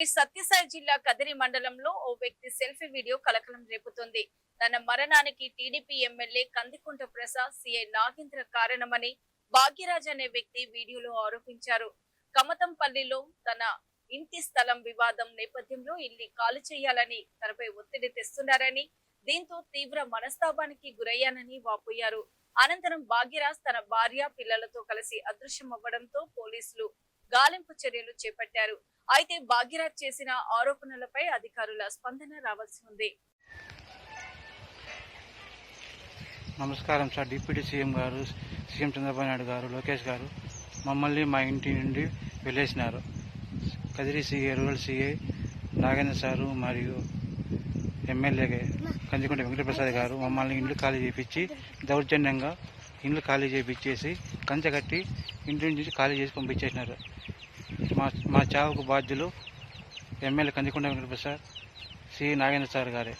సత్యసాయి జిల్లా కదిరి మండలంలో ఓ వ్యక్తి సెల్ఫీ వీడియో కలకలం రేపుతోంది. తన మరణానికి TDP MLA Kandikunta Prasad CI Nagendra కారణమని భాగ్యరాజ్ అనే వ్యక్తి వీడియోలో ఆరోపించారు. కమతంపల్లిలో తన ఇంటి స్థలం వివాదం నేపథ్యంలో ఇల్లు ఖాళీ చేయాలని తనపై ఒత్తిడి తెస్తున్నారని, దీంతో తీవ్ర మనస్తాపానికి గురయ్యానని వాపోయారు. అనంతరం భాగ్యరాజ్ తన భార్య పిల్లలతో కలిసి అదృశ్యమవ్వడంతో పోలీసులు గాలింపు చర్యలు చేపట్టారు. అయితే భాగ్యరాజ్ చేసిన ఆరోపణలపై అధికారుల స్పందన రావాల్సి ఉంది. నమస్కారం సార్. డిప్యూటీ సీఎం గారు, సీఎం చంద్రబాబు నాయుడు గారు, లోకేష్ గారు మమ్మల్ని మా ఇంటి నుండి వెళ్ళేసినారు. Kadiri CI, rural CI Nagendra sir మరియు ఎమ్మెల్యే కందికుంట వెంకటప్రసాద్ గారు మమ్మల్ని ఇండ్లు ఖాళీ చేయించి దౌర్జన్యంగా ఇండ్లు ఖాళీ చేయించేసి కంచె కట్టి ఇంటి నుంచి ఖాళీ చేసి పంపించేసినారు. మా చావుకు బాధ్యులు MLA Kandikunta Venkata Prasad, CI Nagendra sir గారే.